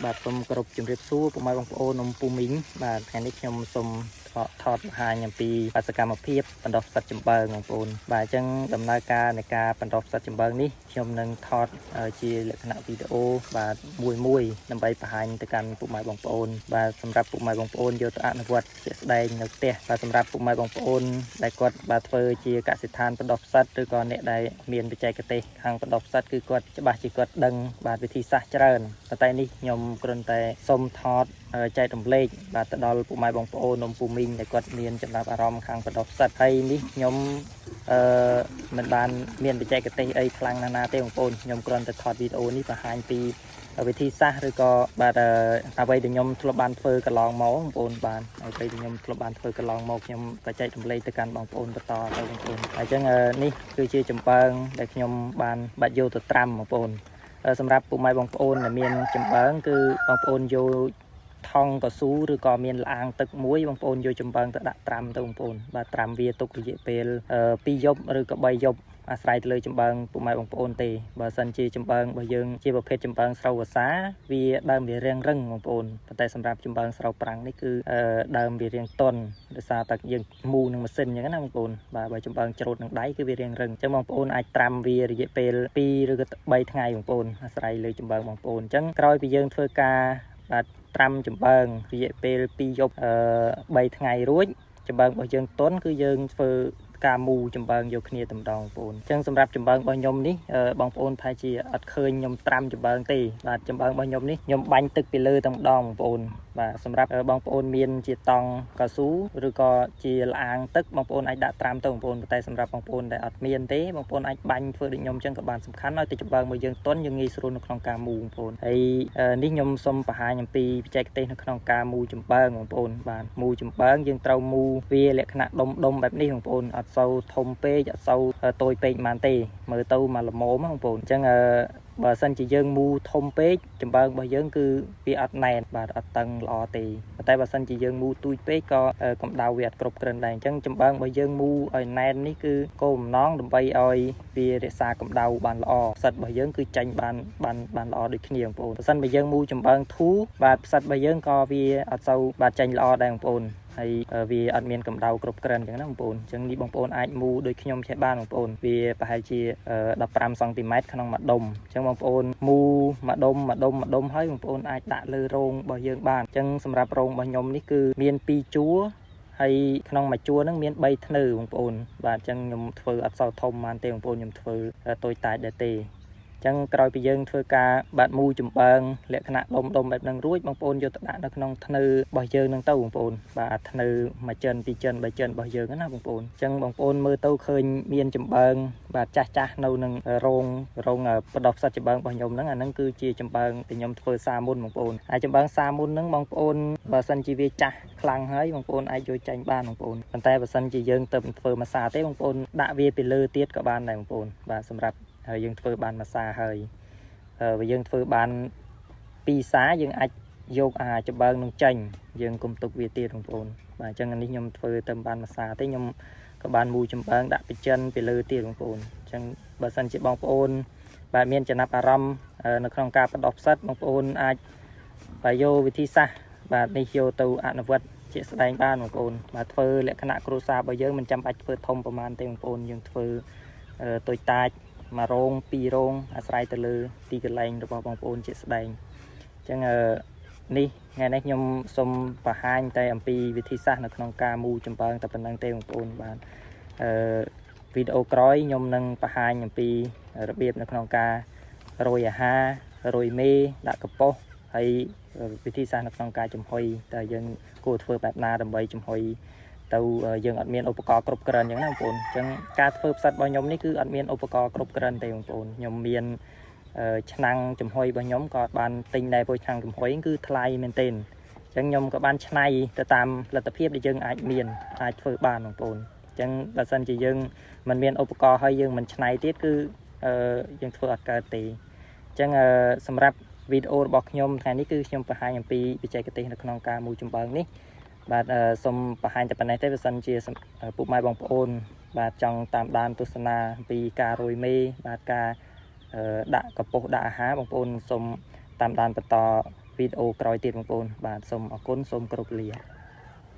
បាទសូមគោរពជំរាបសួរពុកម៉ែបងប្អូននំពូមីងបាទថ្ងៃនេះខ្ញុំសូមថតបង្ហាញអំពីបសកម្មភាពបណ្ដុះផ្សិតចំបើងបងប្អូនបាទអញ្ចឹងដំណើរការនៃការបណ្ដុះផ្សិតចំបើងនេះខ្ញុំនឹងថតជាលក្ខណៈវីដេអូបាទមួយដើម្បីបង្ហាញទៅកាន់ពុកម៉ែបងប្អូនបាទសម្រាប់ពុកម៉ែបងប្អូនយកទៅអនុវត្តជាក់ស្ដែងនៅផ្ទះបាទសម្រាប់ពុកម៉ែបងប្អូនដែលគាត់បាទធ្វើជាកសិដ្ឋានបណ្ដុះផ្សិតឬក៏អ្នកដែលមានបច្ចេកទេសខាងបណ្ដុះផ្សិតគឺគាត់ច្បាស់ជាគាត់ដឹងបាទវិធីសាស្ត្រច្រើនប៉ុន្តែនេះខ្ញុំគ្រាន់តែសូមថតចែករំលែកបាទទៅដល់ពុកម៉ែបងប្អូននំពូមីងដែលគាត់មានចំណាប់អារម្មណ៍ខាងបណ្ដុះផ្សិតហើយនេះខ្ញុំមិនបានមានបច្ចេកទេសអីខ្លាំងណាស់ទេបងប្អូនខ្ញុំគ្រាន់តែថតវីដេអូនេះបង្ហាញពីវិធីសាស្ត្រឬក៏បាទអ្វីដែលខ្ញុំធ្លាប់បានធ្វើកន្លងមកបងប្អូនបាទអ្វីដែលខ្ញុំធ្លាប់បានធ្វើកន្លងមកខ្ញុំក៏ចែករំលែកទៅកាន់បងប្អូនបន្តទៅបងប្អូនអញ្ចឹងនេះគឺជាចំបើងដែលខ្ញុំបានបាត់យកទៅត្រាំបងប្អូនសម្រាប់ពុកម៉ែបងប្អូនដែលមានចំបើងគឺបងប្អូនយកថង់កស៊ូឬក៏មានលាងទឹកមួយបងប្អូនយកចំបើងទៅដាក់ត្រាំទៅបងប្អូនបាទត្រាំវាទុករយៈពេល2យប់ឬក៏3យប់អាស្រ័យទៅលើចំបើងពុកម៉ែបងប្អូនទេបើសិនជាចំបើងរបស់យើងជាប្រភេទចំបើងស្រូវវស្សាវាដើមវារាងរឹងបងប្អូនប៉ុន្តែសម្រាប់ចំបើងស្រូវប្រាំងនេះគឺដើមវារាងទន់ដោយសារតែយើងមូនឹងម៉ាស៊ីនអញ្ចឹងណាបងប្អូនបាទបើចំបើងច្រូតនឹងដៃគឺវារាងរឹងអញ្ចឹងបងប្អូនអាចត្រាំវារយៈពេល2ឬក៏3ថ្ងៃបងប្អូនអាស្រ័យលើចំបើងបងប្អូនអញ្ចឹងក្រោយពីយើងធ្វើការបាទត្រាំចំបើងរយៈពេល2យប់3ថ្ងៃរួចចំបើងរបស់យើងទន់គឺយើងធ្វើការមូចំបើងយកគ្នាតែម្ដងបងប្អូនអញ្ចឹងសម្រាប់ចំបើងរបស់ខ្ញុំនេះបងប្អូនប្រហែលជាអត់ឃើញខ្ញុំត្រាំចំបើងទេបាទចំបើងរបស់ខ្ញុំនេះខ្ញុំបាញ់ទឹកពីលើតែម្ដងបងប្អូនបាទសម្រាប់បងប្អូនមានជាតង់កៅស៊ូឬក៏ជាលាងទឹកបងប្អូនអាចដាក់ត្រាំទៅបងប្អូនតែសម្រាប់បងប្អូនដែលអត់មានទេបងប្អូនអាចបាញ់ធ្វើដូចខ្ញុំអញ្ចឹងក៏បានសំខាន់ឲ្យតែចំបើងរបស់យើងទន់យើងងាយស្រួលនៅក្នុងការមូបងប្អូនហើយនេះខ្ញុំសូមបង្ហាញអំពីបច្ចេកទេសនៅក្នុងការមូចំបើងបងប្អូនបាទមូចំបើងយើងត្រូវមូវាលក្ខណៈដុំបែបនេះបងប្អូនអត់សូវធំពេកអត់សូវតូចពេកប៉ុន្មានទេមើលទៅមកល្មមបងប្អូនអញ្ចឹងបើសិនជាយើងមូធំពេកចំបើងរបស់យើងគឺវាអត់ណែនបាទអត់តឹងល្អទេប៉ុន្តែបើសិនជាយើងមូទូចពេកក៏កម្ដៅវាអត់គ្រប់គ្រាន់ដែរអញ្ចឹងចំបើងរបស់យើងមូឲ្យណែននេះគឺគោលបំណងដើម្បីឲ្យវារក្សាកម្ដៅបានល្អផ្សិតរបស់យើងគឺចាញ់បានល្អដូចគ្នាបងប្អូនបើសិនបើយើងមូចំបើងធូរបាទផ្សិតរបស់យើងក៏វាអត់សូវបាទចាញ់ល្អដែរបងប្អូនហើយវាអត់មានកម្ដៅគ្រប់គ្រាន់អញ្ចឹងណាបងប្អូនអញ្ចឹងនេះបងប្អូនអាចមូដូចខ្ញុំចេះបានបងប្អូនវាប្រហែលជា15សង់ទីម៉ែត្រក្នុងមួយដុំអញ្ចឹងបងប្អូនមូមួយដុំហើយបងប្អូនអាចដាក់លើរងរបស់យើងបានអញ្ចឹងសម្រាប់រងរបស់ខ្ញុំនេះគឺមាន2ជួរហើយក្នុងមួយជួរហ្នឹងមាន3ធ្នើបងប្អូនបាទអញ្ចឹងខ្ញុំធ្វើអត់សូវធំប៉ុន្មានទេបងប្អូនខ្ញុំធ្វើតូចតាចដែរទេអញ្ចឹងក្រោយពីយើងធ្វើការបាត់មូចំបើងលក្ខណៈដុំបែបហ្នឹងរួចបងប្អូនយកទៅដាក់នៅក្នុងធ្នើរបស់យើងហ្នឹងទៅបងប្អូនបាទធ្នើមួយចិនពីរចិន3ចិនរបស់យើងណាបងប្អូនអញ្ចឹងបងប្អូនមើលទៅឃើញមានចំបើងបាទចាស់នៅនឹងរងបណ្ដុះផ្សិតចំបើងរបស់ខ្ញុំហ្នឹងអាហ្នឹងគឺជាចំបើងដែលខ្ញុំធ្វើសាមុនបងប្អូនហើយចំបើងសាមុនហ្នឹងបងប្អូនបើសិនជាវាចាស់ខ្លាំងហើយបងប្អូនអាចយកចាញ់បានបងប្អូនប៉ុន្តែបើសិនជាយើងទៅធ្វើម្សាទេបងប្អូនដាក់វាពីលើទៀតក៏បានដែរបងប្អូនបាទសម្រាប់ហើយយើងធ្វើបានមួយសាហើយបើយើងធ្វើបាន2សាយើងអាចយកចំបើងនឹងចេញយើងកុំទុកវាទៀតបងប្អូនបាទអញ្ចឹងនេះខ្ញុំធ្វើទៅបានមួយសាទេខ្ញុំក៏បានមូចំបើងដាក់ពីចិនពីលើទៀតបងប្អូនអញ្ចឹងបើសិនជាបងប្អូនបាទមានចំណាប់អារម្មណ៍នៅក្នុងការបណ្ដុះផ្សិតបងប្អូនអាចបាទយកវិធីសាស្ត្របាទនេះយកទៅអនុវត្តជាក់ស្ដែងបានបងប្អូនបាទធ្វើលក្ខណៈគ្រួសាររបស់យើងមិនចាំបាច់ធ្វើធំប្រហែលទេបងប្អូនយើងធ្វើតូចតាច1រោង2រោងអាស្រ័យទៅលើទីកន្លែងរបស់បងប្អូនជាក់ស្ដែងអញ្ចឹងនេះថ្ងៃនេះខ្ញុំសូមបង្ហាញតែអំពីវិធីសាស្ត្រនៅក្នុងការមូចំបើងតែប៉ុណ្្នឹងទេបងប្អូនបាទវីដេអូក្រោយខ្ញុំនឹងបង្ហាញអំពីរបៀបនៅក្នុងការរោយអាហាររោយមេដាក់កប៉ុសហើយវិធីសាស្ត្រនៅក្នុងការចំហុយតើយើងគួរធ្វើបែបណាដើម្បីចំហុយទៅយើងអត់មានឧបករណ៍គ្រប់គ្រាន់អញ្ចឹងណាបងប្អូនអញ្ចឹងការធ្វើផ្សិតរបស់ខ្ញុំនេះគឺអត់មានឧបករណ៍គ្រប់គ្រាន់ទេបងប្អូនខ្ញុំមានឆ្នាំងចំហុយរបស់ខ្ញុំក៏បានទិញដែរព្រោះឆ្នាំងចំហុយគឺថ្លៃមែនទែនអញ្ចឹងខ្ញុំក៏បានច្នៃទៅតាមលទ្ធភាពដែលយើងអាចធ្វើបានបងប្អូនអញ្ចឹងបើសិនជាយើងមិនមានឧបករណ៍ហើយយើងមិនច្នៃទៀតគឺយើងធ្វើអត់កើតទេអញ្ចឹងសម្រាប់វីដេអូរបស់ខ្ញុំថ្ងៃនេះគឺខ្ញុំបង្ហាញអំពីបច្ចេកទេសនៅក្នុងការមូចំបើងនេះបាទសូមបង្ហាញតែប៉ុណ្ណេះទេបើសិនជាពុកម៉ែបងប្អូនបាទចង់តាមដានទស្សនាអំពីការរោយមេបាទការដាក់កប៉ុសដាក់អាហារបងប្អូនសូមតាមដានបន្ត វីដេអូក្រោយទៀតបងប្អូនបាទសូមអរគុណសូមគោរពលា